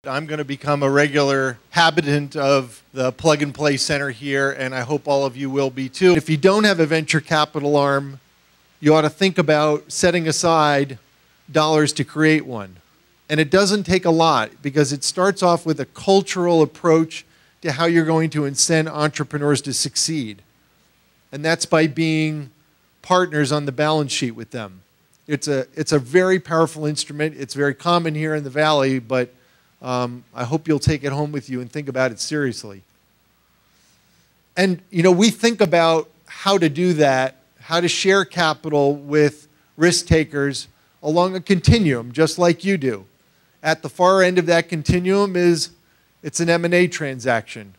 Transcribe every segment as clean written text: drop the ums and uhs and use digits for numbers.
I'm going to become a regular habitant of the Plug and Play Center here, and I hope all of you will be too. If you don't have a venture capital arm, you ought to think about setting aside dollars to create one. And it doesn't take a lot, because it starts off with a cultural approach to how you're going to incent entrepreneurs to succeed. And that's by being partners on the balance sheet with them. It's a very powerful instrument. It's very common here in the Valley, but I hope you'll take it home with you and think about it seriously. And we think about how to do that, how to share capital with risk takers along a continuum, just like you do. At the far end of that continuum it's an M&A transaction.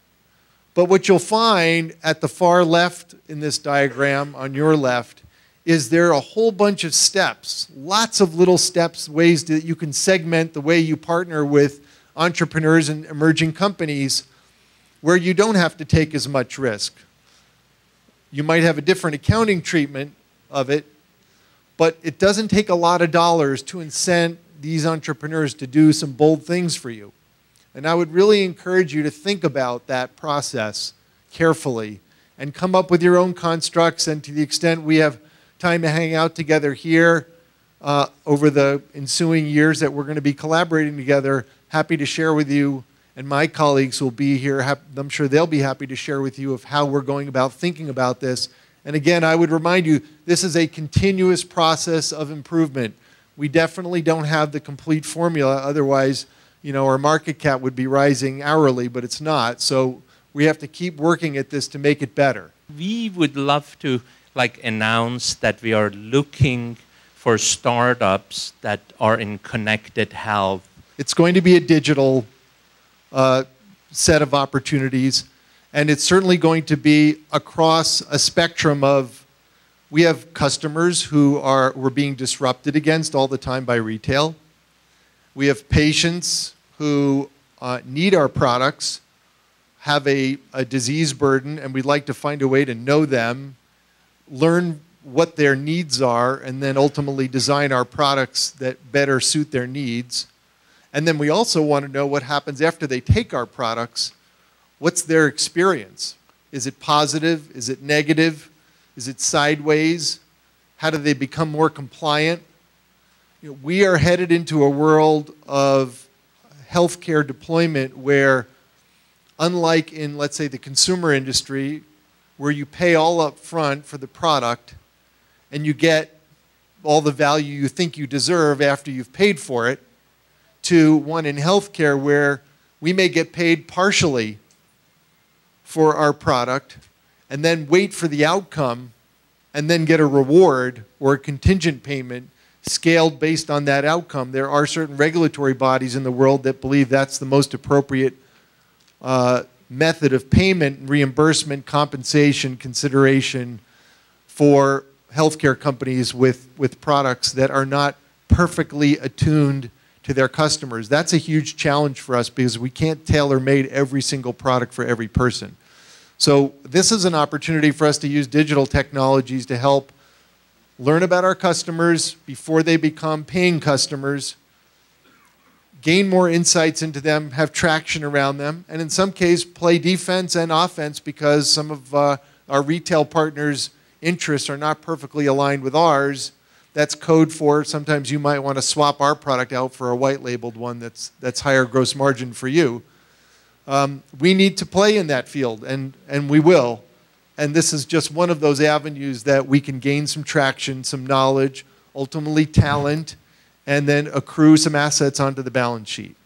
But what you'll find at the far left in this diagram, on your left, is there are a whole bunch of steps, lots of little steps, ways that you can segment the way you partner with entrepreneurs and emerging companies where you don't have to take as much risk. You might have a different accounting treatment of it, but it doesn't take a lot of dollars to incent these entrepreneurs to do some bold things for you. And I would really encourage you to think about that process carefully and come up with your own constructs. And to the extent we have time to hang out together here over the ensuing years that we're going to be collaborating together, happy to share with you, and my colleagues will be here. I'm sure they'll be happy to share with you of how we're going about thinking about this. And again, I would remind you, this is a continuous process of improvement. We definitely don't have the complete formula. Otherwise, our market cap would be rising hourly, but it's not. So we have to keep working at this to make it better. We would love to announce that we are looking for startups that are in connected health. It's going to be a digital set of opportunities, and it's certainly going to be across a spectrum of, we have customers who we're being disrupted against all the time by retail. We have patients who need our products, have a disease burden, and we'd like to find a way to know them, learn what their needs are, and then ultimately design our products that better suit their needs. And then we also want to know what happens after they take our products. What's their experience? Is it positive? Is it negative? Is it sideways? How do they become more compliant? We are headed into a world of healthcare deployment where, unlike in, let's say, the consumer industry, where you pay all up front for the product and you get all the value you think you deserve after you've paid for it, to one in healthcare where we may get paid partially for our product and then wait for the outcome and then get a reward or a contingent payment scaled based on that outcome. There are certain regulatory bodies in the world that believe that's the most appropriate method of payment, reimbursement, compensation, consideration for healthcare companies with products that are not perfectly attuned to their customers. That's a huge challenge for us because we can't tailor-made every single product for every person. So this is an opportunity for us to use digital technologies to help learn about our customers before they become paying customers, gain more insights into them, have traction around them, and in some cases play defense and offense because some of our retail partners' interests are not perfectly aligned with ours. That's code for sometimes you might want to swap our product out for a white labeled one that's higher gross margin for you. We need to play in that field, and we will. And this is just one of those avenues that we can gain some traction, some knowledge, ultimately talent, and then accrue some assets onto the balance sheet.